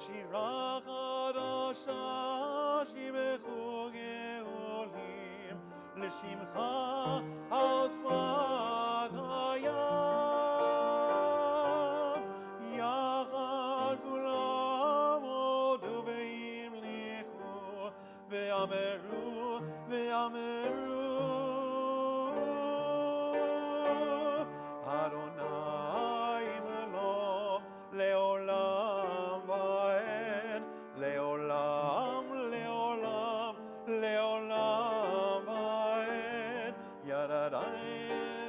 Shirah Hadashah shibechu geolim l'shimcha asfat hayam yachad kulam odu ve'im lichu ve'ameru Adonai melech leolam va'ed leolam leolam leolam va'ed yadadai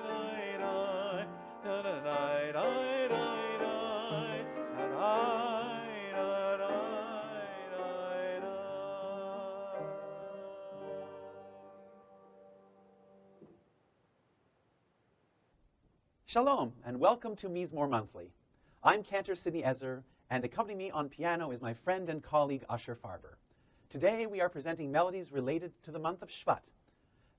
dai dai dadadai dai dai dai dadai dadai dai dai. Shalom, and welcome to MIZMOR Monthly. I'm Cantor Ezer, and accompanying me on piano is my friend and colleague Usher Farber. Today we are presenting melodies related to the month of Shvat.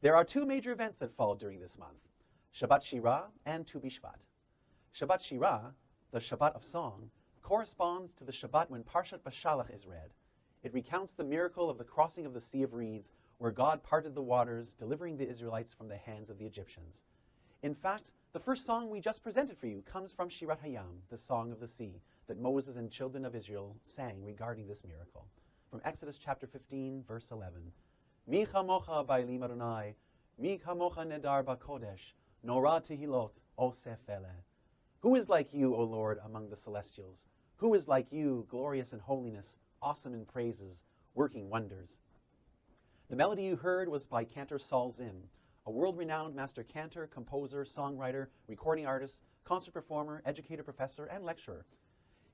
There are two major events that fall during this month, Shabbat Shirah and Tu Bishvat. Shabbat Shirah, the Shabbat of song, corresponds to the Shabbat when Parshat Bashalach is read. It recounts the miracle of the crossing of the Sea of Reeds, where God parted the waters, delivering the Israelites from the hands of the Egyptians. In fact, the first song we just presented for you comes from Shirat Hayom, the Song of the Sea, that Moses and children of Israel sang regarding this miracle. From Exodus chapter 15, verse 11. Mi Khamokha ba'elim Adonai, mi Khamokha nedar ba'kodesh, nora tehilot oseh feleh. Who is like you, O Lord, among the celestials? Who is like you, glorious in holiness, awesome in praises, working wonders? The melody you heard was by Cantor Saul Zim, a world-renowned master cantor, composer, songwriter, recording artist, concert performer, educator, professor, and lecturer.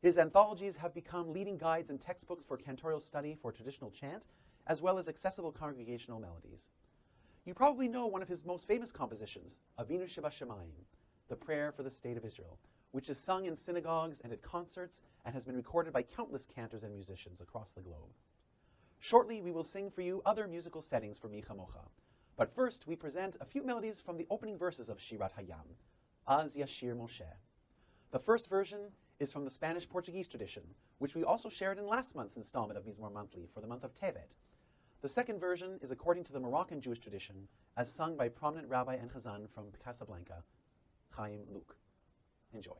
His anthologies have become leading guides and textbooks for cantorial study for traditional chant, as well as accessible congregational melodies. You probably know one of his most famous compositions, Avinu Shebashamayim, the prayer for the state of Israel, which is sung in synagogues and at concerts and has been recorded by countless cantors and musicians across the globe. Shortly, we will sing for you other musical settings for Mi Khamokha. But first, we present a few melodies from the opening verses of Shirat Hayom, Az Yashir Moshe. The first version is from the Spanish-Portuguese tradition, which we also shared in last month's installment of MIZMOR Monthly for the month of Tevet. The second version is according to the Moroccan Jewish tradition, as sung by prominent rabbi and chazan from Casablanca, Chaim Luke. Enjoy.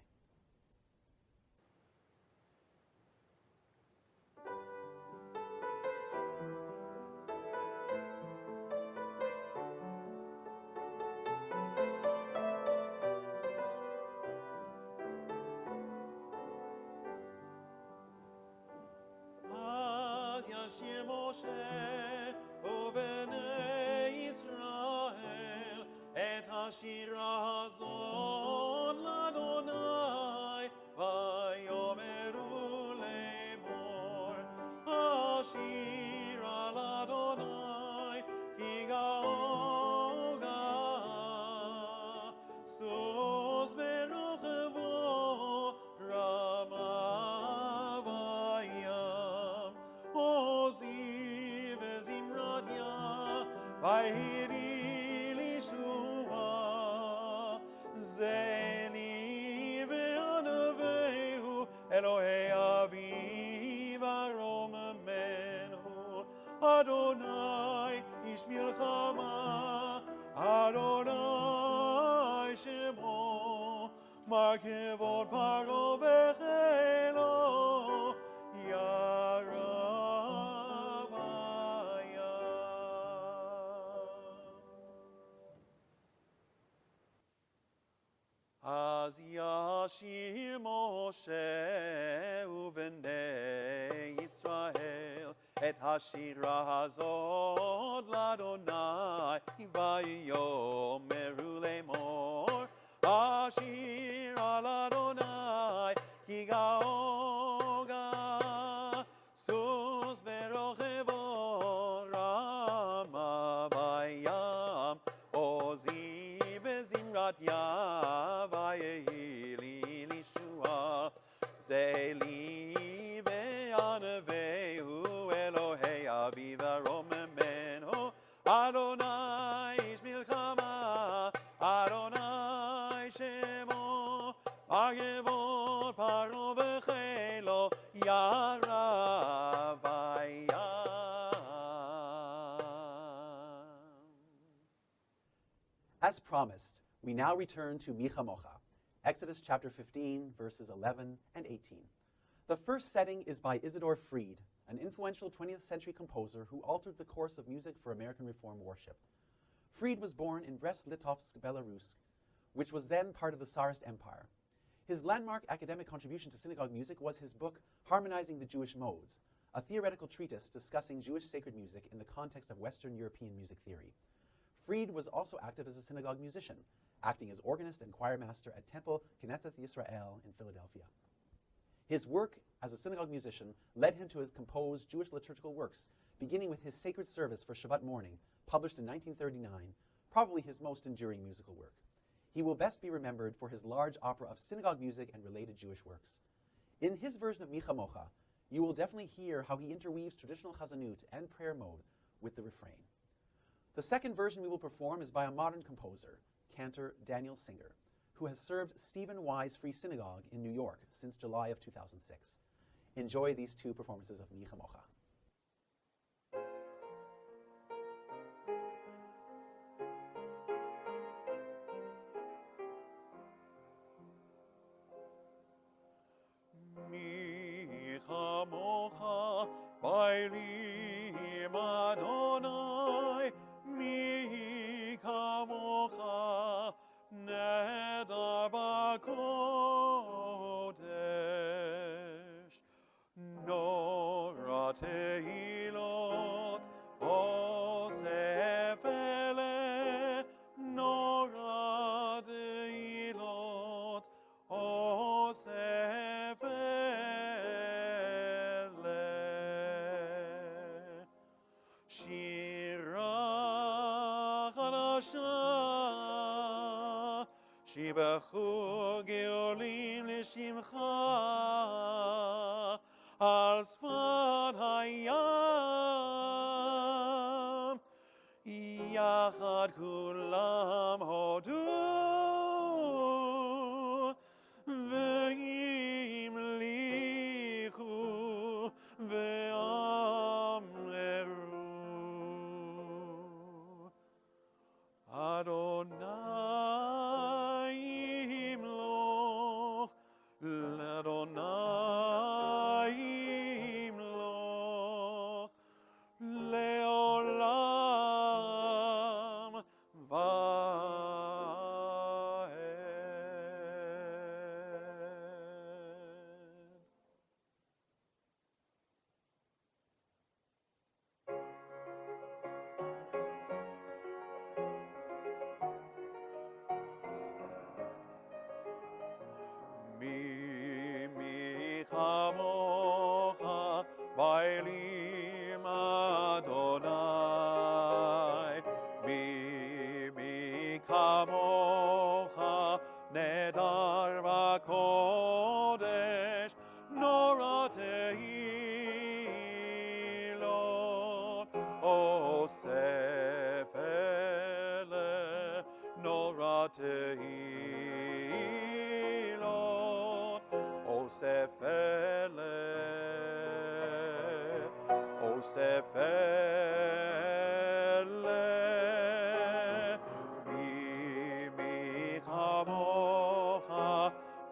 Yashir Moshe u'bnei Yisrael et hashira hazon l'Adonai vayomeru lemor hashira l'Adonai ki ga'oga sus beruchevo rama vayam Ozi vezimradia vayiri lishua zeli ve'anavehu Elohei aviv arom menhu Adonai ish milchama Adonai shemo markevot paro bechelo Az Yashir Moshe u'bnei Yisrael et hashira hazod l'Adonai vayomeru lemor Hashir al Adonai ki ga'oga sus berochevo rama vayam ozi bezimrat vayehi lishua zeli ve'anavehu Elohei aviv arom menhu Adonai ish milchama Adonai shemo agevot paro v'chelo yara As promised, we now return to Khamokha, Exodus chapter 15, verses 11 and 18. The first setting is by Isidor Fried, an influential 20th century composer who altered the course of music for American Reform worship. Fried was born in Brest-Litovsk, Belarus, which was then part of the Tsarist Empire. His landmark academic contribution to synagogue music was his book, Harmonizing the Jewish Modes, a theoretical treatise discussing Jewish sacred music in the context of Western European music theory. Fried was also active as a synagogue musician, acting as organist and choirmaster at Temple Knesset Yisrael in Philadelphia. His work as a synagogue musician led him to compose Jewish liturgical works, beginning with his Sacred Service for Shabbat morning, published in 1939, probably his most enduring musical work. He will best be remembered for his large opera of synagogue music and related Jewish works. In his version of Khamokha, you will definitely hear how he interweaves traditional chazanut and prayer mode with the refrain. The second version we will perform is by a modern composer, Cantor Daniel Singer, who has served Stephen Wise Free Synagogue in New York since July of 2006. Enjoy these two performances of Khamokha. Khamokha, Bailim Adonai, Mi Khamokha, Nedar Bakodesh, Nora Tehilot, Osef Ele, Nora Tehilot, Osef Shirah Hadashah, Shibachu Geolim Lishimcha, Al Sfat Hayam, Yachad Kulam Hodu, Ve'im Lichu, Ve'amreru. Adonai Imloch, Adonai Imloch, Leolam Vaed. Mi Khamokha, Bailim Adonai, Mi Khamokha, Nedar Bakodesh, Nora Tehilot, Osef Ele, Nora Tehilot, Osef Ele, Osef Ele, Mi Khamokha,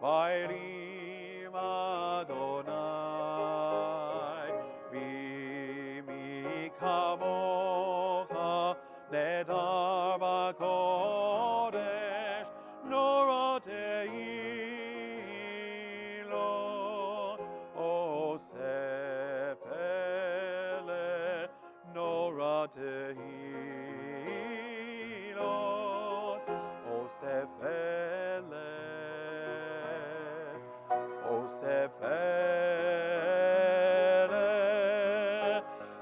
Bailim Adonai, Mi Khamokha, Nedar Bakodesh, Nora Tehilot, Osef Ele, Nora Tehilot, Osef Ele, Osef Ele,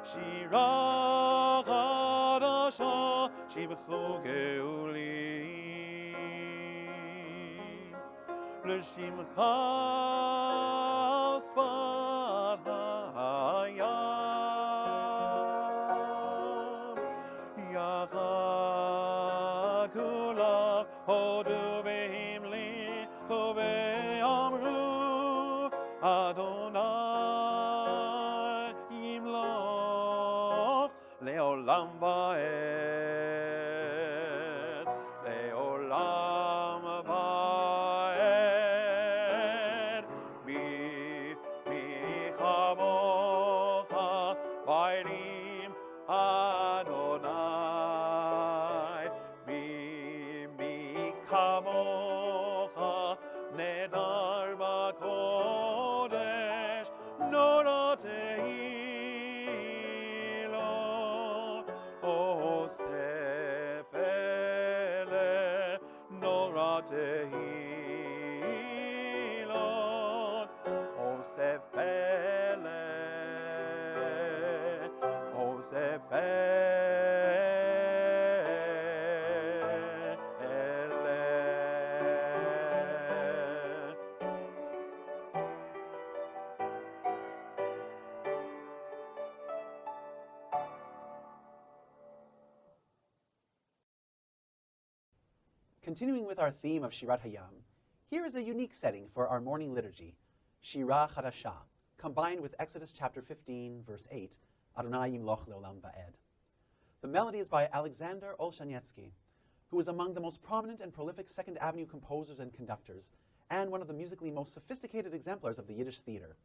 Shirah Hadashah, Shibchu Geulim, L'Shimcha Sfat Hayam, Yachad Kulam Hodu Ve'imli Ve'amru, Adonai Imloch Leolam Vaed, Continuing with our theme of Shirat Hayom, here is a unique setting for our morning liturgy, Shirah Hadashah, combined with Exodus chapter 15, verse 8, Adonai Yimloch Leolam Va'ed. The melody is by Alexander Olshanetsky, who was among the most prominent and prolific Second Avenue composers and conductors, and one of the musically most sophisticated exemplars of the Yiddish theater.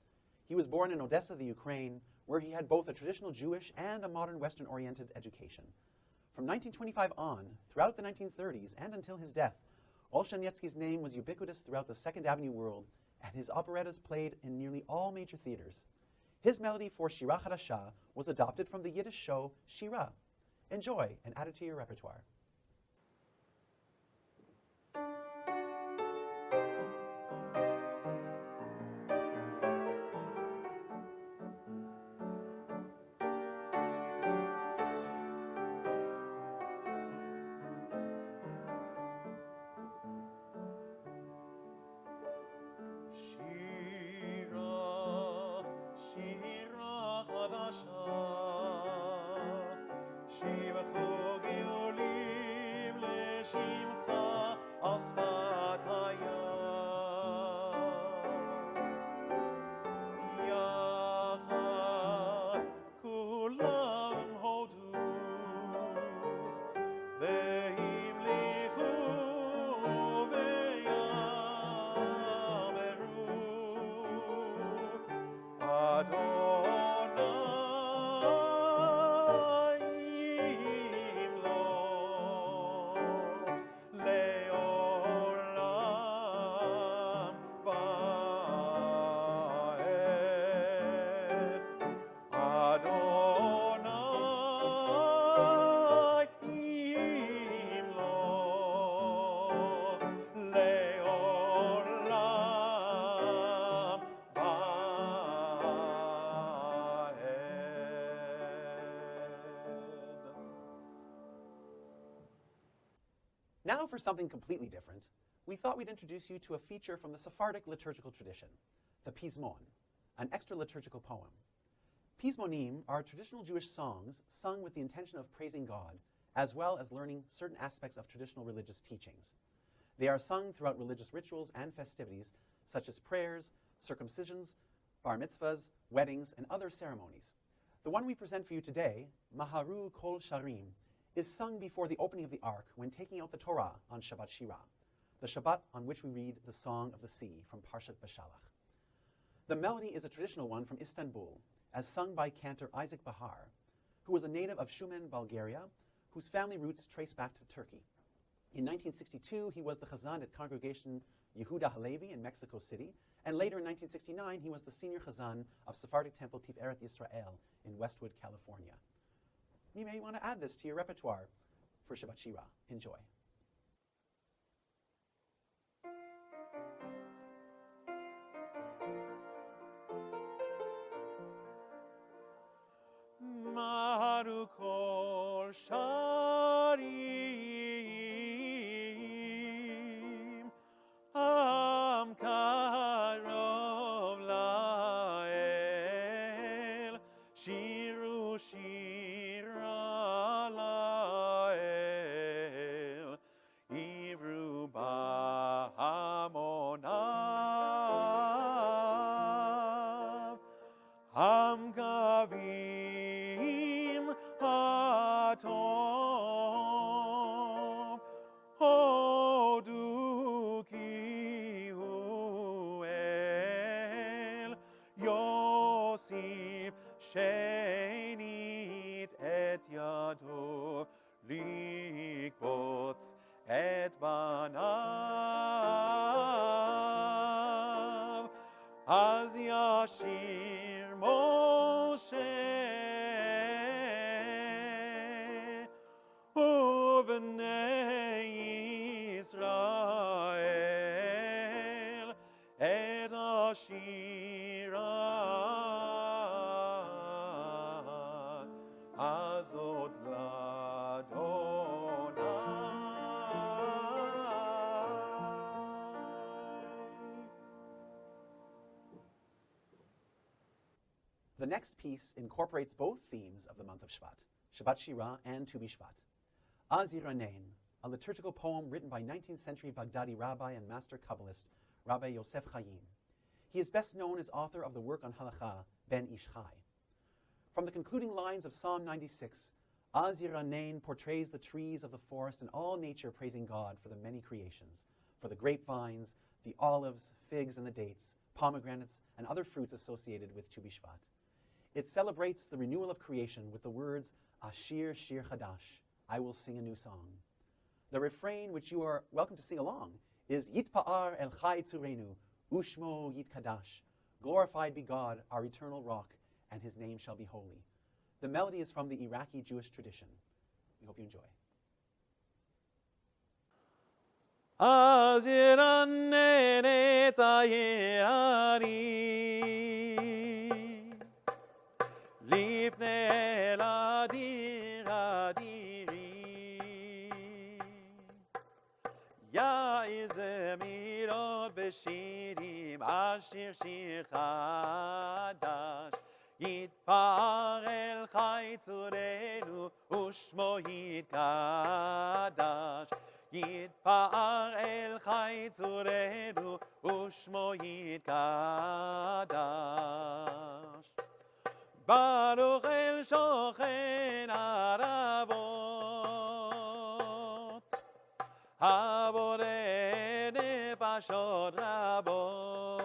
He was born in Odessa, the Ukraine, where he had both a traditional Jewish and a modern Western-oriented education. From 1925 on, throughout the 1930s and until his death, Olshanetsky's name was ubiquitous throughout the Second Avenue world, and his operettas played in nearly all major theaters. His melody for Shirah Hadashah was adopted from the Yiddish show Shirah. Enjoy and add it to your repertoire. Now for something completely different, we thought we'd introduce you to a feature from the Sephardic liturgical tradition, the Pizmon, an extra-liturgical poem. Pizmonim are traditional Jewish songs sung with the intention of praising God, as well as learning certain aspects of traditional religious teachings. They are sung throughout religious rituals and festivities, such as prayers, circumcisions, bar mitzvahs, weddings, and other ceremonies. The one we present for you today, Maharu Kol Sharim, is sung before the opening of the Ark when taking out the Torah on Shabbat Shirah, the Shabbat on which we read the Song of the Sea from Parshat Beshalach. The melody is a traditional one from Istanbul, as sung by Cantor Isaac Bahar, who was a native of Shumen, Bulgaria, whose family roots trace back to Turkey. In 1962, he was the Chazan at Congregation Yehuda Halevi in Mexico City, and later in 1969, he was the senior Chazan of Sephardic Temple Tiferet Yisrael in Westwood, California. You may want to add this to your repertoire for Shabbat Shirah. Enjoy. Maharu Kol Sharim Am Karov Lael Shiru Shira Lael Ivru Bahamonav Am Gavim Hatom Hodu Ki Hu El Yosif Shenit Et Yado Likbots Et Banav Az Yashir Moshe Uvnei Israel Et Shirat Ha'asavim The next piece incorporates both themes of the month of Shvat, Shabbat Shirah and Tu Bishvat. Aziranein, a liturgical poem written by 19th century Baghdadi rabbi and master Kabbalist Rabbi Yosef Chaim. He is best known as author of the work on Halacha, Ben Ish Chai. From the concluding lines of Psalm 96, Aziranein portrays the trees of the forest and all nature praising God for the many creations, for the grapevines, the olives, figs, and the dates, pomegranates, and other fruits associated with Tu Bishvat. It celebrates the renewal of creation with the words, Ashir Shir Hadash, I will sing a new song. The refrain, which you are welcome to sing along, is Yitpa'ar el Chai Tzurenu, Ushmo Yitkadash, glorified be God, our eternal rock, and his name shall be holy. The melody is from the Iraqi Jewish tradition. We hope you enjoy. Aziranein Tayirani Lifnei Ladir Adiri Ya Izmirot Beshirim Ashir Shir Hadash Yitpa'ar el Chai Tzurenu Ushmo Yitkadash Yitpa'ar el Chai Tzurenu Ushmo Yitkadash Baruch el Shochen Aravot Haboreh Nefashot Rabot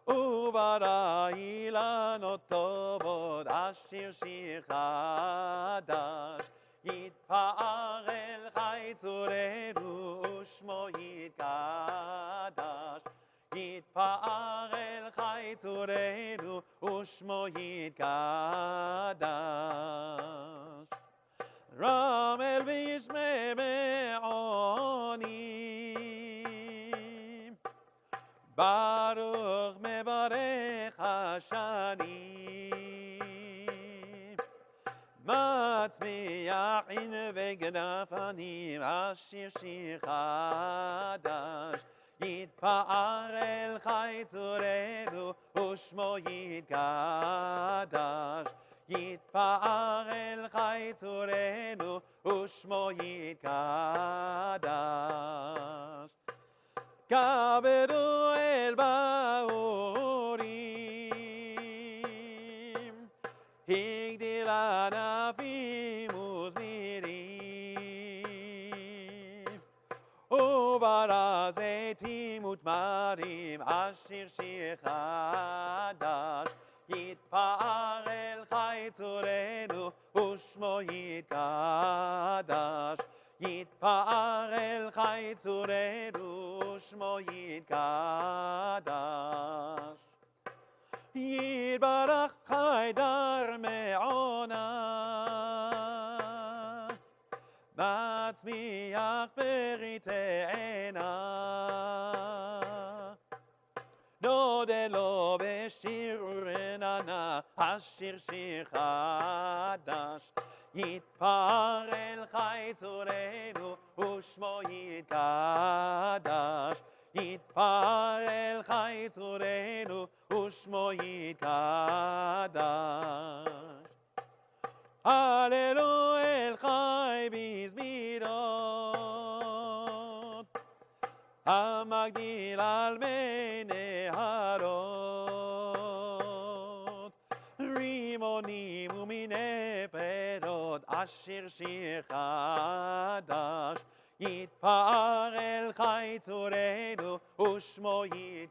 Ubara Ilanot Tovot Ashir Shir Hadash Yitpa'ar el Chai Tzurenu Ushmo Yitkadash Yitpa'ar el Chai Tzurenu Ushmo Yitkadash Ramel v'yishme me'onim Baruch mevarech hashanim Matzmiach in v'gnafanim Ashir Shir Hadash Yitpa'ar el Chai Tzurenu Ushmo Yitkadash Yitpa'ar el Chai Tzurenu Ushmo Yitkadash Kabedu el Ba'urim Higdil Anafim Uzmirim Ubara Zeitim Utmarim Ashir Shir Hadash Yitpa'ar el Chai Tzurenu Ushmo Yitkadash Yitpa'ar el Chai Tzurenu Ushmo Yitkadash Yitbarach Chaydar Me'ona Matzmiach Berite'ena Nodelo Beshir Renana Ashir Shir Hadash Yitpa'ar el Chai Tzurenu Ushmo Yitkadash Yitpa'ar el Chai Tzurenu Ushmo Yitkadash Hallelu el Chai Bizmirot Hamagdil al Mene Harot Rimonim umine perot Ashir Shir Hadash Yitpa'ar el Chai Tzurenu Ushmo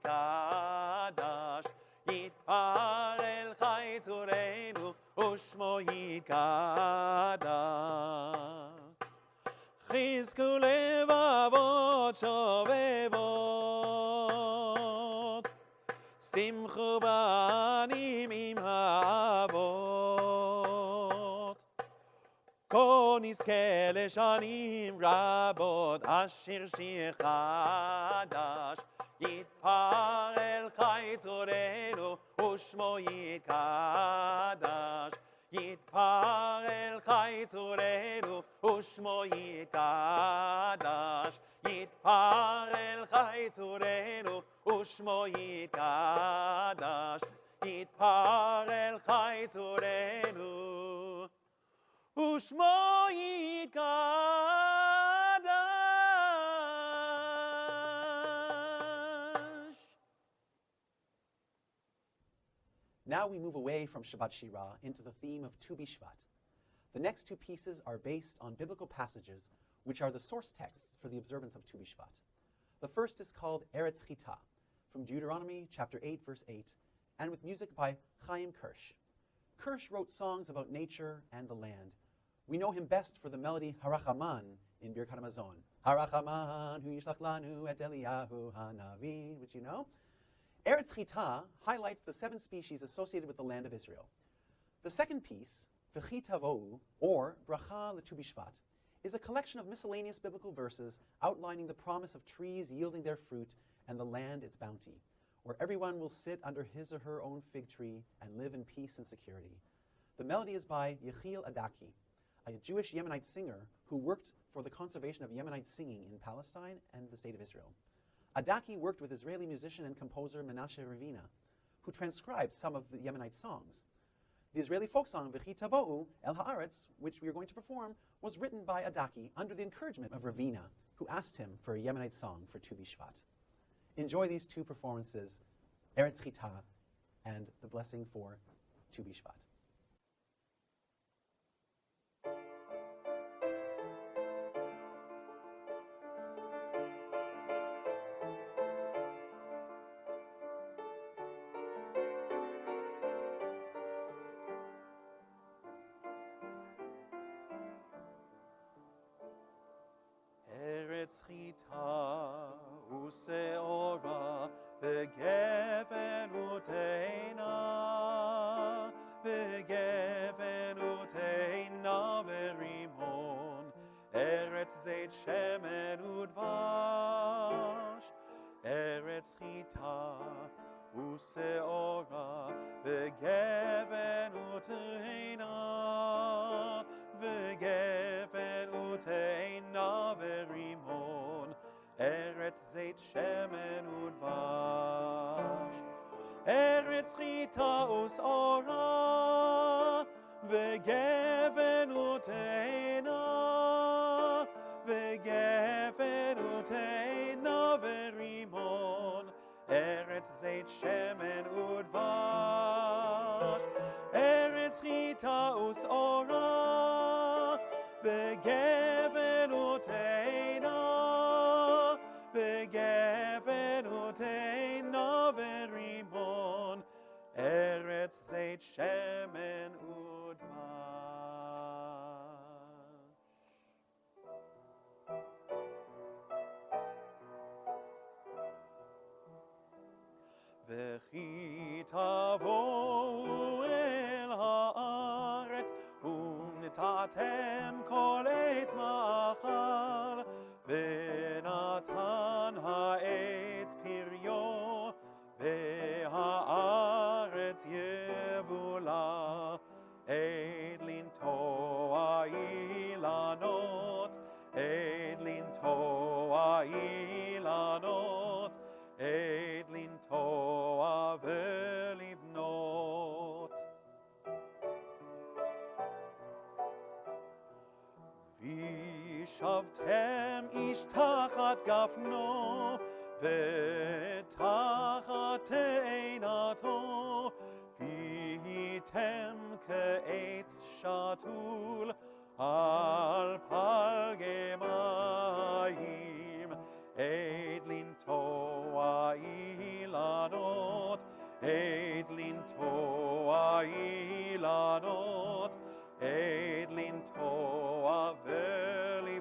Yitkadash Yitpa'ar el Chai Tzurenu Ushmo Yitkadash Chizku levavot shovevot Simchu ba'anim im ha'avot Ko nizke leshanim rabot Ashir Shir Hadash Yitpa'ar el Chai Tzurenu Ushmo Yitkadash Yitpa'ar el Chai Tzurenu Ushmo Yitkadash Yitpa'ar el Chai Tzurenu Ushmo Yitkadash יתפלל חי צורנו, ושמו יתקדש. Now we move away from Shabbat Shirah into the theme of Tu Bishvat. The next two pieces are based on biblical passages which are the source texts for the observance of Tu Bishvat. The first is called Eretz Hitah, from Deuteronomy chapter 8, verse 8, and with music by Chaim Kirsch. Kirsch wrote songs about nature and the land. We know him best for the melody Harachaman in Birkat HaMazon. Harachaman hu yishlach lanu et Eliyahu hanavi, which you know. Eretz Hitah highlights the 7 species associated with the land of Israel. The second piece, Khi Tavo'u, or Bracha L'Tu Bishvat, is a collection of miscellaneous biblical verses outlining the promise of trees yielding their fruit and the land its bounty, where everyone will sit under his or her own fig tree and live in peace and security. The melody is by Yechiel Adaki, a Jewish Yemenite singer who worked for the conservation of Yemenite singing in Palestine and the state of Israel. Adaki worked with Israeli musician and composer Menashe Ravina, who transcribed some of the Yemenite songs. The Israeli folk song Khi Tavo'u El Haaretz, which we are going to perform, was written by Adaki under the encouragement of Ravina, who asked him for a Yemenite song for Tu Bishvat. Enjoy these two performances, Eretz Hitah and the blessing for Tu Bishvat. Eretz Hitah useora begeven uteina verimon Eretz zeit shemen udvash Eretz Hitah useora begeven uteina verimon Eretz zeit shemen udvash Eretz Hitah us'ora vegeven uteina verimon Eretz zeit shemen udvash Eretz Hitah us'ora vegeven uteina verimon Eretz zeit shemen udvash Khi Tavo'u el haaretz ונתתם כל עץ מאכל ונתן העץ פריו והארץ יבולה עד לנטוע אילנות עד לנטוע אילנות עד לנטוע ולבנות וישבתם איש תחת גפנו ותחת תאנתו והייתם כעץ שתול על פלגי מים עד לנטוע אילנות עד לנטוע אילנות עד לנטוע ולבנות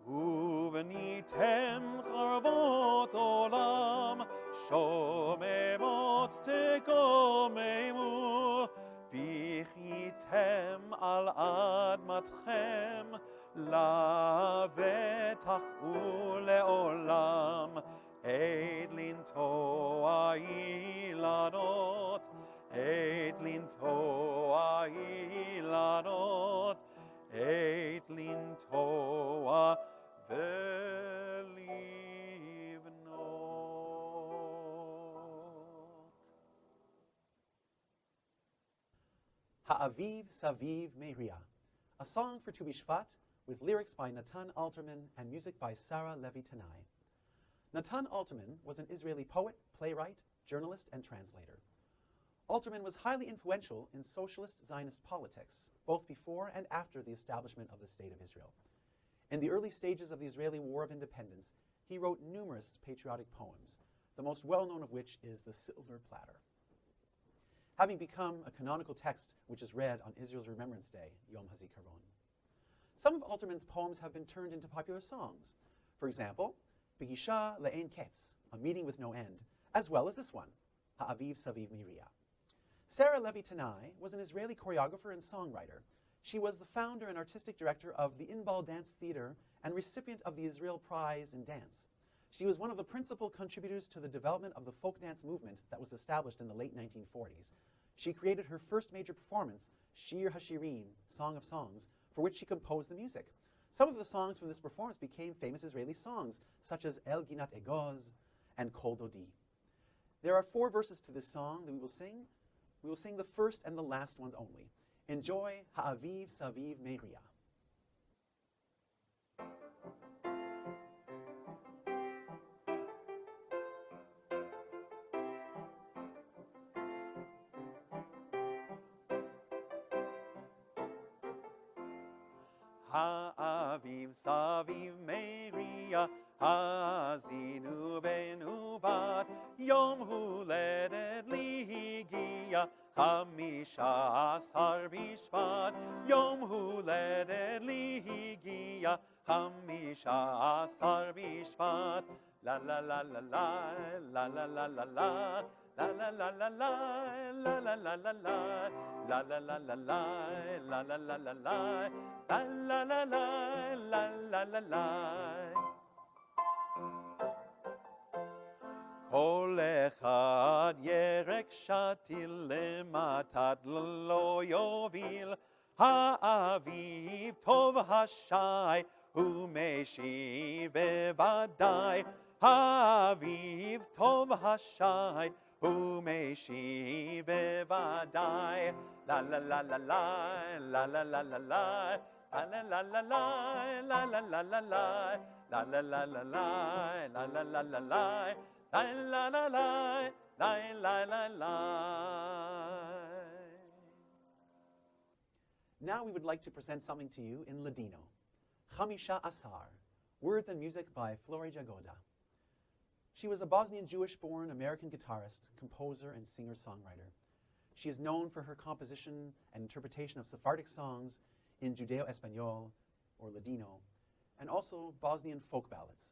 ובניתם חרבות עולם שוממות תקוממו וחייתם על אדמתכם לבטח ולעולם עד לנטוע אילנות עד לנטוע אילנות עד לנטוע ולבנות Ha'aviv Saviv Meiri'a, a song for Tu Bishvat with lyrics by Natan Alterman and music by Sarah Levi-Tanai. Natan Alterman was an Israeli poet, playwright, journalist, and translator. Alterman was highly influential in socialist Zionist politics, both before and after the establishment of the State of Israel. In the early stages of the Israeli War of Independence, he wrote numerous patriotic poems, the most well-known of which is The Silver Platter. Having become a canonical text which is read on Israel's Remembrance Day, Yom HaZikaron. Some of Alterman's poems have been turned into popular songs. For example, Begisha Le'en Ketz, a meeting with no end, as well as this one, Ha'aviv Saviv Meiri'a. Sarah Levi-Tanai was an Israeli choreographer and songwriter. She was the founder and artistic director of the Inbal Dance Theater and recipient of the Israel Prize in Dance. She was one of the principal contributors to the development of the folk dance movement that was established in the late 1940s. She created her first major performance, Shir HaShirim, Song of Songs, for which she composed the music. Some of the songs from this performance became famous Israeli songs, such as El Ginat Egoz and Kol Dodi. There are 4 verses to this song that we will sing. We will sing the first and the last ones only. Enjoy Ha'aviv Saviv Meiri'a. Ha'aviv Saviv Meiri'a, Hazinu benu bat, Yom Huledet li higia, Hamisha Asar Bishvat, Yom Huledet li higia, Hamisha Asar Bishvat. La la la la la, la la la la la, la la la la la, la la la la la, la la la la la, la la la la la, la la la la, la la la la. כל אחד ירק שתיל למטת לא יוביל, האביב טוב השי ומשיב בוודאי, האביב טוב השי ומשיב בוודאי. לה לה לה לה לה, לה לה לה לה לה, לה לה לה לה, לה לה לה לה לה, לה לה לה לה לה, לה לה לה לה לה. La la la la, la la la la. Now we would like to present something to you in Ladino. Hamisha Asar, words and music by Flori Jagoda. She was a Bosnian Jewish-born American guitarist, composer, and singer-songwriter. She is known for her composition and interpretation of Sephardic songs in Judeo-Espanol, or Ladino, and also Bosnian folk ballads.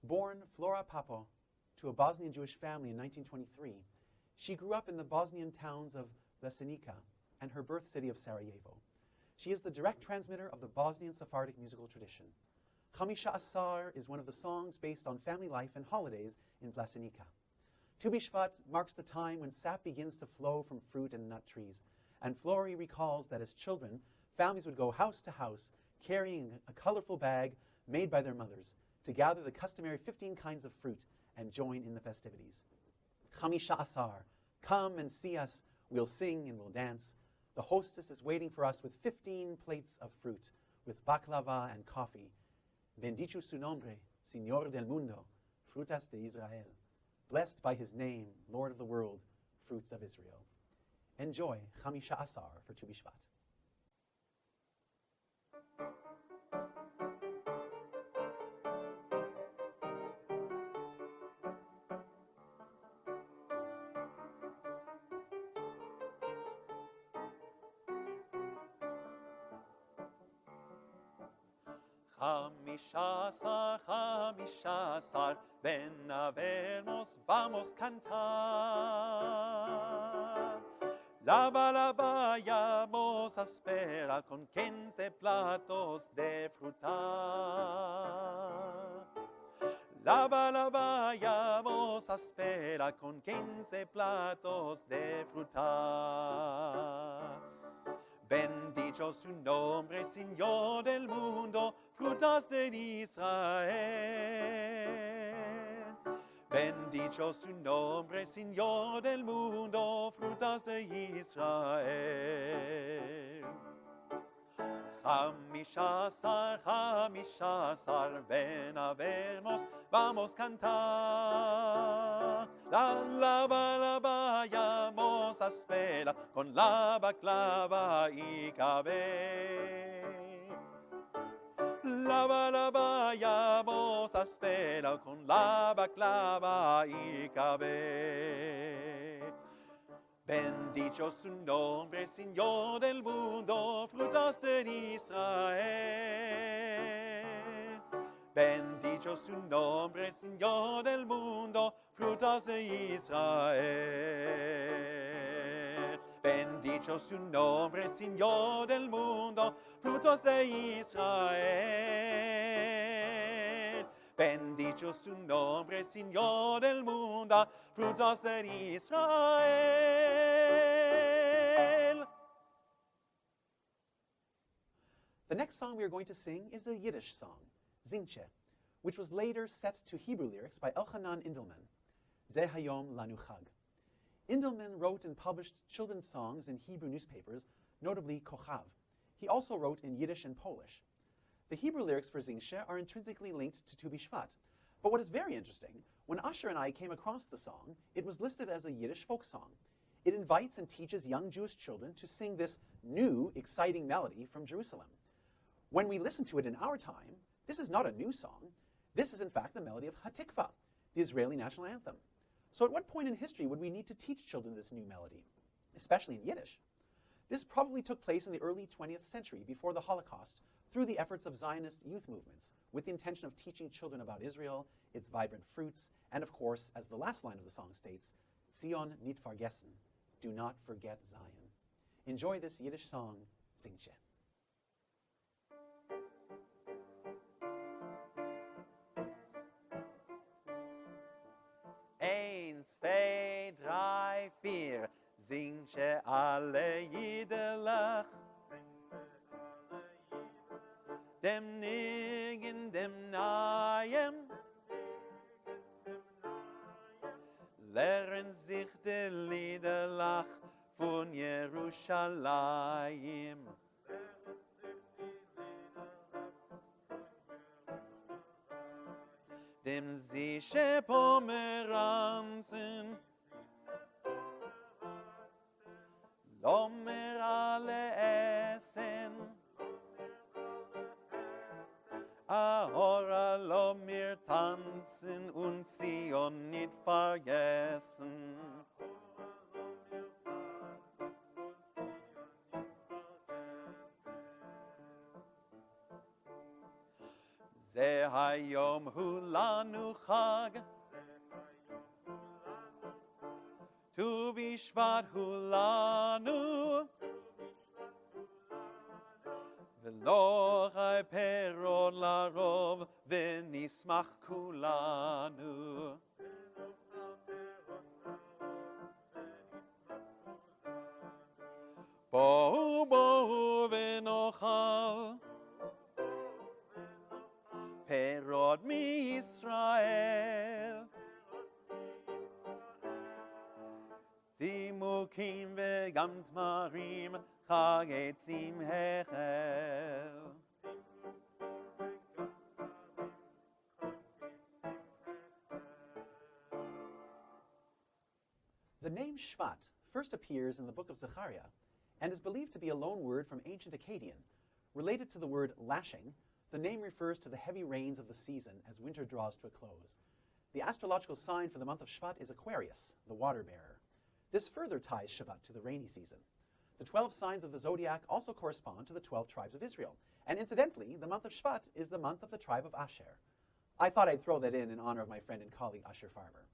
Born Flora Papo to a Bosnian Jewish family in 1923, she grew up in the Bosnian towns of Vlasenica and her birth city of Sarajevo. She is the direct transmitter of the Bosnian Sephardic musical tradition. Hamisha Asar is one of the songs based on family life and holidays in Vlasenica. Tu Bishvat marks the time when sap begins to flow from fruit and nut trees, and Flori recalls that as children, families would go house to house carrying a colorful bag made by their mothers to gather the customary 15 kinds of fruit and join in the festivities. Hamisha Asar, come and see us, we'll sing and we'll dance. The hostess is waiting for us with 15 plates of fruit, with baklava and coffee. Bendito su nombre, Señor del mundo, frutas de Israel. Blessed by his name, Lord of the world, fruits of Israel. Enjoy Hamisha Asar for Tu Bishvat. Hamisha Asar, ven a vernos, vamos cantar. La vayamos a esperar con 15 platos de fruta. La vayamos a esperar con 15 platos de fruta. Bendito su nombre, Señor del mundo, frutas de Israel. Bendito su nombre, Señor del mundo, frutas de Israel. Hamisha Asar, ven a vernos, vamos cantar. La vayamos a espera con la clava y cabé. La vayamos a espera con la clava y cabé. Bendito su nombre, Señor del mundo, frutas de Israel. Bendito su nombre, Señor del mundo, frutas de Israel. Bendito su nombre, Señor del mundo, frutos de Israel. Bendito su nombre, Señor del mundo, frutos de Israel. The next song we are going to sing is the Yiddish song, Zingtche, which was later set to Hebrew lyrics by Elchanan Indelman, Zeh Hayom Lanu Chag. Indelman wrote and published children's songs in Hebrew newspapers, notably Kakh. He also wrote in Yiddish and Polish. The Hebrew lyrics for Zingtche are intrinsically linked to Tu Bishvat. But what is very interesting, when Usher and I came across the song, it was listed as a Yiddish folk song. It invites and teaches young Jewish children to sing this new, exciting melody from Jerusalem. When we listen to it in our time, this is not a new song. This is in fact the melody of Hatikva, the Israeli national anthem. So at what point in history would we need to teach children this new melody, especially in Yiddish? This probably took place in the early 20th century, before the Holocaust, through the efforts of Zionist youth movements, with the intention of teaching children about Israel, its vibrant fruits, and of course, as the last line of the song states, Zion nit vergessen, do not forget Zion. Enjoy this Yiddish song, Zingtche. Eins, zwei, drei, vier, Zingtche alle Jidelach. Dem Nigen, dem Naiem, lehren sich die Liederlach von Jerusalem. Dem Zische Pomeranzen, Lommer alle essen, Ahora lo mir tanzen und Zion nicht vergessen. Zeh Hayom hu lanu chag, Tu Bishvat hu lanu, ולא חי פירות לרוב ונשמח כולנו. בואו ונאכל פירות מישראל, צימוקים וגם תמרים, חג עצים החל. The name Shvat first appears in the book of Zechariah and is believed to be a loan word from ancient Akkadian. Related to the word lashing, the name refers to the heavy rains of the season as winter draws to a close. The astrological sign for the month of Shvat is Aquarius, the water bearer. This further ties Shvat to the rainy season. The 12 signs of the zodiac also correspond to the 12 tribes of Israel. And incidentally, the month of Shvat is the month of the tribe of Asher. I thought I'd throw that in honor of my friend and colleague Asher Farber.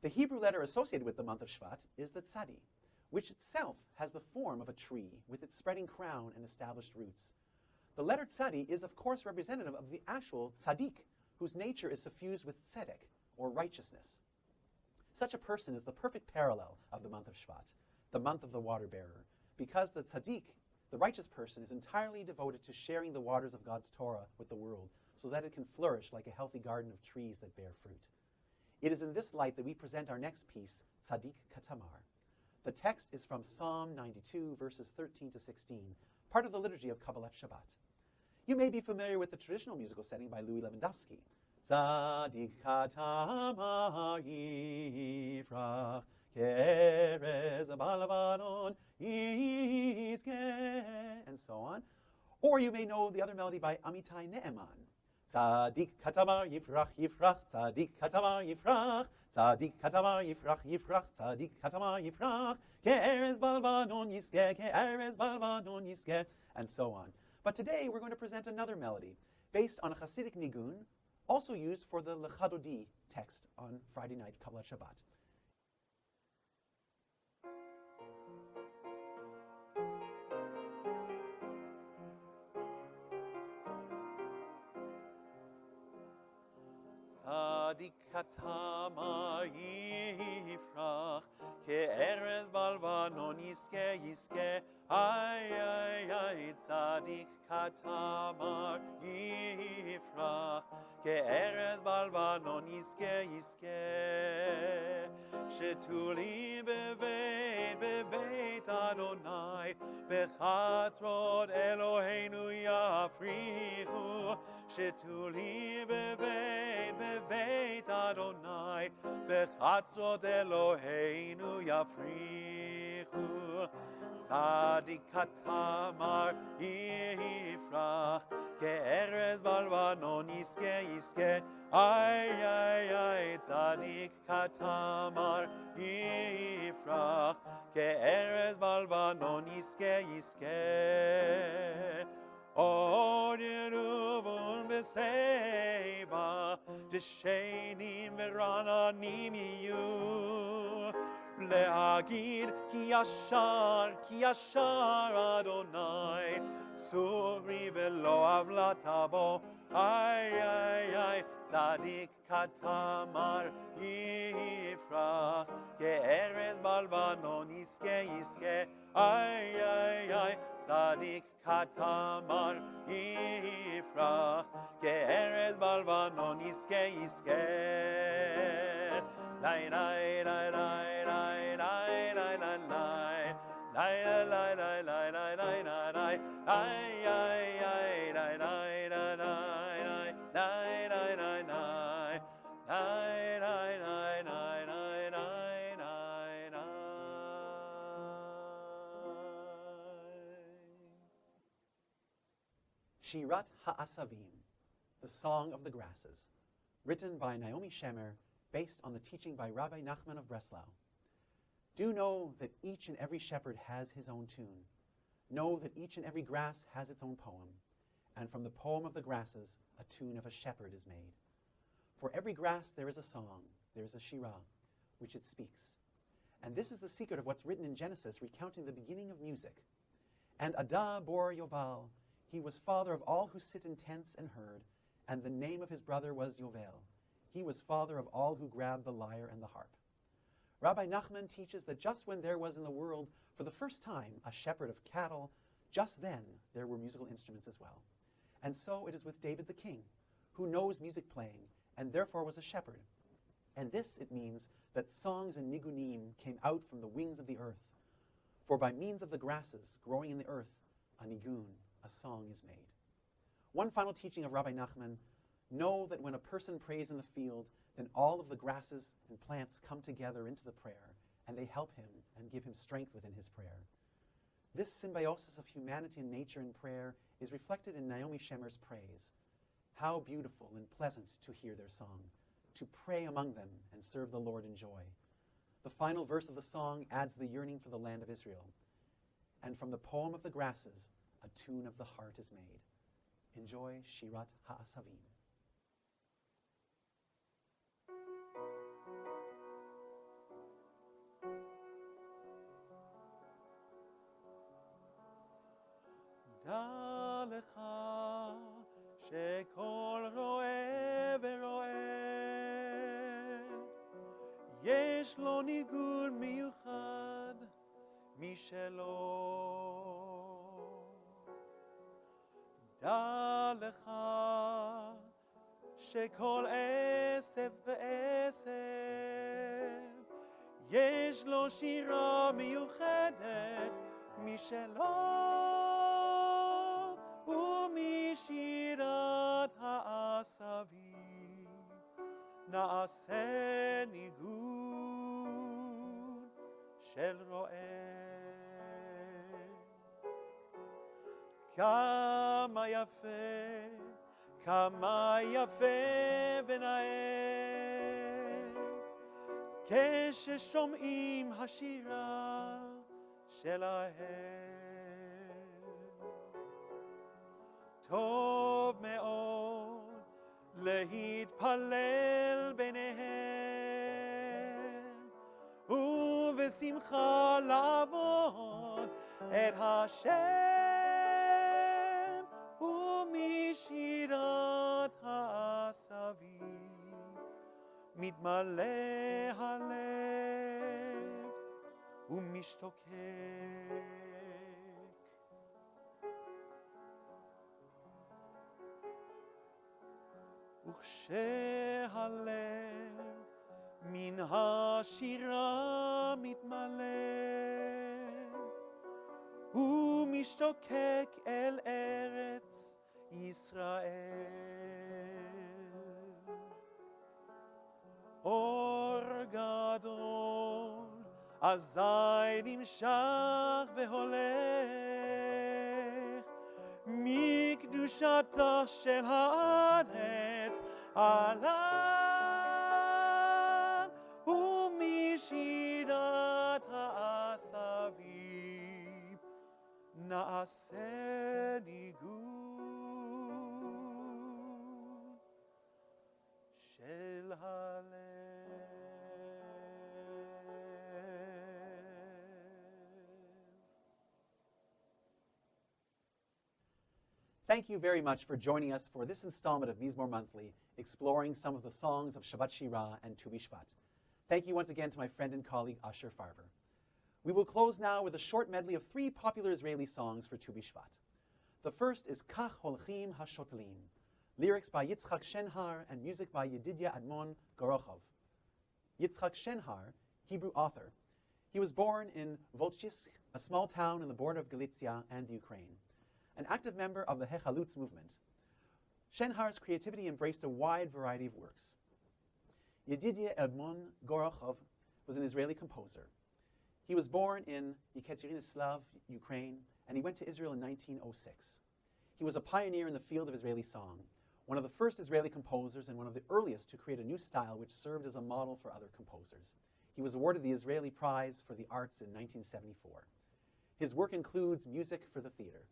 The Hebrew letter associated with the month of Shvat is the Tzadi, which itself has the form of a tree with its spreading crown and established roots. The letter Tzadi is of course representative of the actual Tzadik, whose nature is suffused with tzedek, or righteousness. Such a person is the perfect parallel of the month of Shvat, the month of the water bearer, because the Tzadik, the righteous person, is entirely devoted to sharing the waters of God's Torah with the world so that it can flourish like a healthy garden of trees that bear fruit. It is in this light that we present our next piece, Tzadik Katamar. The text is from Psalm 92, verses 13 to 16, part of the liturgy of Kabbalat Shabbat. You may be familiar with the traditional musical setting by Louis Lewandowski. Tzadik Katamar yifrach ke'erez ba'levanon yizkeh, and so on. Or you may know the other melody by Amitai Ne'eman. Tzadik Katamar yifrach yifrach, Tzadik Katamar yifrach, Tzadik Katamar yifrach yifrach, Tzadik Katamar yifrach, ke'erez ba'levanon yizkeh, ke'erez ba'levanon yizkeh, and so on. But today we're going to present another melody based on a Hasidic nigun, also used for the Lechadodi text on Friday night Kabbalat Shabbat. Tzadik Katamar yifrach, ke'erez ba'levanon yizkeh yizkeh, ay ay ay. Tzadik Katamar yifrach, ke'erez ba'levanon yizkeh yizkeh. Shetuli bebeit Adonai, bechatzrot Eloheinu yafrichu. Shetuli bebeit Adonai, bechatzrot Eloheinu yafrichu. Tzadik Katamar yifrach, ke'erez ba'levanon yizkeh yizkeh, ay ay ay. Tzadik Katamar yifrach, ke'erez ba'levanon yizkeh yizkeh. Or yeruvun b'seiva, d'shenim v'rananim yiyu. Le'agid ki yashar Adonai, Suri v'lo avlatabo, ay ay ay. Tzadik Katamar yifrach, ke'erez ba'levanon yizkeh yizkeh, ay ay ay. Tzadik Katamar yifrach, ke'erez ba'levanon yizkeh yizkeh. Lai lai lai lai lai lai lai lai lai lai lai lai lai lai lai lai lai ay ay ay lai lai lai lai lai lai lai lai lai lai lai lai lai. Shirat Ha'asavim, the Song of the Grasses, written by Naomi Shemer, based on the teaching by Rabbi Nachman of Breslau. Do know that each and every shepherd has his own tune. Know that each and every grass has its own poem, and from the poem of the grasses, a tune of a shepherd is made. For every grass there is a song, there is a shirah, which it speaks. And this is the secret of what's written in Genesis, recounting the beginning of music. And Ada bore Yoval, he was father of all who sit in tents and herd, and the name of his brother was Yovel. He was father of all who grab the lyre and the harp. Rabbi Nachman teaches that just when there was in the world, for the first time, a shepherd of cattle, just then there were musical instruments as well. And so it is with David the king, who knows music playing, and therefore was a shepherd. And this, it means, that songs and nigunim came out from the wings of the earth. For by means of the grasses growing in the earth, a nigun, a song is made. One final teaching of Rabbi Nachman: know that when a person prays in the field, then all of the grasses and plants come together into the prayer, and they help him and give him strength within his prayer. This symbiosis of humanity and nature in prayer is reflected in Naomi Shemer's praise. How beautiful and pleasant to hear their song, to pray among them and serve the Lord in joy. The final verse of the song adds the yearning for the land of Israel. And from the poem of the grasses, a tune of the heart is made. Enjoy Shirat Ha'asavim. דע לך שכל רואה ורואה יש לו ניגון מיוחד משלו. דע לך שכל כסף ועשב, יש לו שירה מיוחדת משלו ומשירת העשבים נעשה ניגון של רועה. כמה יפה ונאה כששומעים השירה שלהם. טוב מאוד להתפלל ביניהם ובשמחה לעבוד את השם ומשירת העשבים מתמלא הלב ומשתוקק. וכשהלב מן השירה מתמלא ומשתוקק אל ארץ ישראל, אור גדול אזי נמשך והולך מקדושתה של הארץ עליו ומשירת העשבים נעשה ניגון של הלב. Thank you very much for joining us for this installment of MIZMOR Monthly, exploring some of the songs of Shabbat Shirah and Tu Bishvat. Thank you once again to my friend and colleague Asher Farber. We will close now with a short medley of 3 popular Israeli songs for Tu Bishvat. The first is Kakh, Hol'khim, Hashotlim, lyrics by Yitzchak Shenhar and music by Yedidia Admon Gorochov. Yitzchak Shenhar, Hebrew author. He was born in Volchisk, a small town in the border of Galicia and the Ukraine, an active member of the Hechalutz movement. Shenhar's creativity embraced a wide variety of works. Yedidia Admon Gorochov was an Israeli composer. He was born in Yekaterinslav, Ukraine, and he went to Israel in 1906. He was a pioneer in the field of Israeli song, one of the first Israeli composers and one of the earliest to create a new style which served as a model for other composers. He was awarded the Israeli Prize for the Arts in 1974. His work includes music for the theater.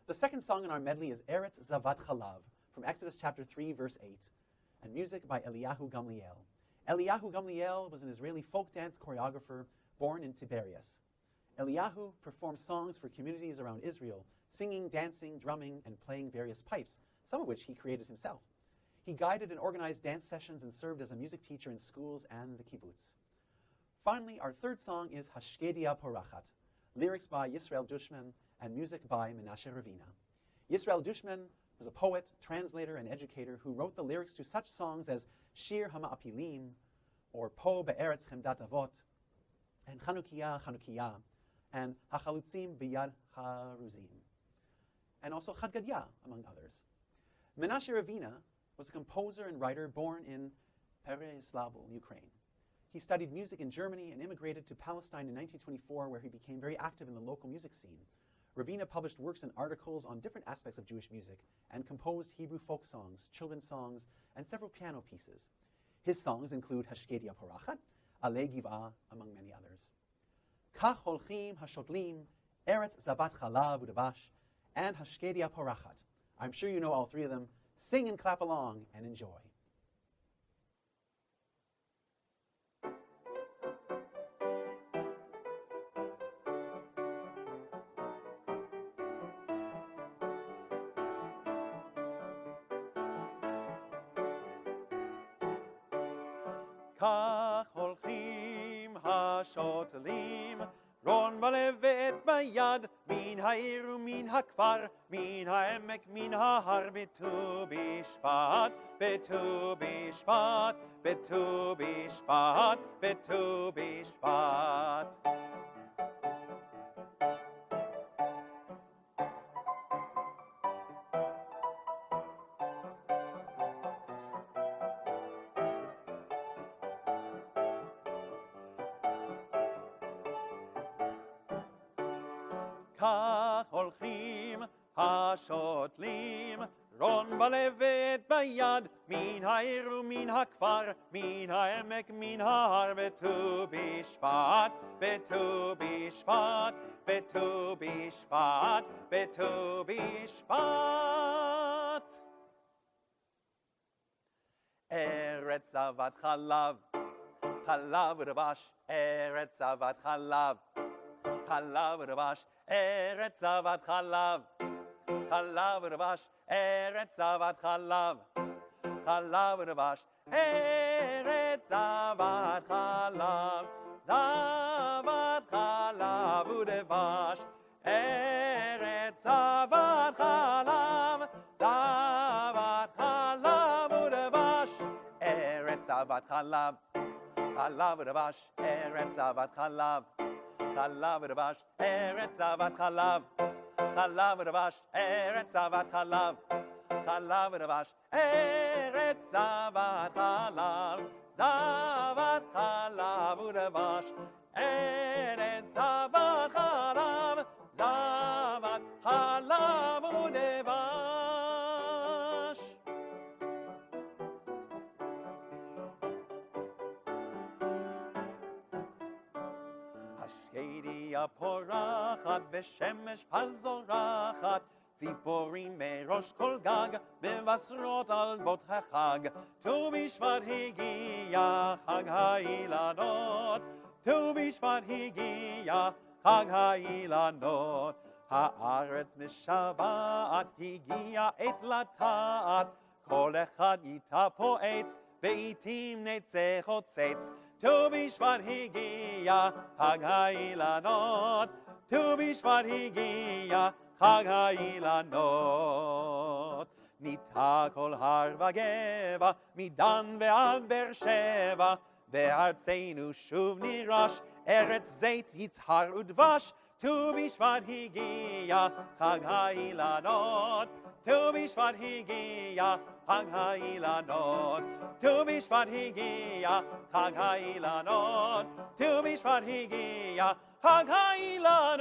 The second song in our medley is Eretz Zavat Halav from Exodus chapter 3, verse 8, and music by Eliyahu Gamliel. Eliyahu Gamliel was an Israeli folk dance choreographer born in Tiberias. Eliyahu performed songs for communities around Israel, singing, dancing, drumming, and playing various pipes, some of which he created himself. He guided and organized dance sessions and served as a music teacher in schools and the kibbutz. Finally, our third song is Hashkediyah Porahat, lyrics by Yisrael Dushman and music by Menashe Ravina. Yisrael Dushman was a poet, translator, and educator who wrote the lyrics to such songs as Shir Ha'apilim, or Po Be'eretz Chemdat Avot, and Chanukiah, Chanukiah, and Hachalutzim B'yad Haruzim, and also Hashkediyah, among others. Menashe Ravina was a composer and writer born in Pereyaslav, Ukraine. He studied music in Germany and immigrated to Palestine in 1924, where he became very active in the local music scene. Ravina published works and articles on different aspects of Jewish music and composed Hebrew folk songs, children's songs, and several piano pieces. His songs include Hashkediyah Porahat, Alei Giv'ah, among many others. Kakh, Hol'khim, Hashotlim, Eretz Zavat Chalav U'Dabash, and Hashkediyah Porahat. I'm sure you know all 3 of them. Sing and clap along and enjoy. Kakh, Hol'khim, Hashotlim, רון בלב ועת ביד, מן העיר ומן הכפר, מן העמק, מן ההר, בט"ו בשבט, בט"ו בשבט, בט"ו בשבט, בט"ו בשבט. כך הולכים השותלים, רון בלב ועת ביד, מן העיר ומן הכפר, מן העמק, מן ההר, בט"ו בשבט, בט"ו בשבט, בט"ו בשבט, בט"ו בשבט. ארץ זבת חלב, חלב ודבש, ארץ זבת חלב, חלב ודבש, ארץ זבת חלב, חלב ודבש, ארץ זבת חלב, חלב ודבש, ארץ זבת חלב, זבת חלב ודבש, ארץ זבת חלב, זבת חלב ודבש, ארץ זבת חלב, חלב ודבש, ארץ זבת חלב, חלב ודבש, ארץ זבת חלב, חלב ודבש, ארץ זבת חלב, חלב ודבש, ארץ זבת חלב, זבת חלב ודבש, ארץ זבת חלב, זבת חלב ודבש. השקדיה פורחת ושמש פזורחת, ציפורים מראש כל גג מבשרות על בות החג. ט"ו בשבט הגיע חג האילנות, ט"ו בשבט הגיע חג האילנות. הארץ משוועת, הגיע עת לטעת, כל אחד איתה פועץ, בעיתים נצא חוצץ. ט"ו בשבט הגיע חג האילנות, ט"ו בשבט הגיע חג האילנות. ניטע כל הר וגבע, מדן ועד באר שבע, וארצנו שוב נירש, ארץ זית יצהר ודבש. ט"ו בשבט הגיע חג האילנות, ט"ו בשבט הגיע חג האילנות, ט"ו בשבט הגיע חג האילנות, ט"ו בשבט הגיע חג האילנות.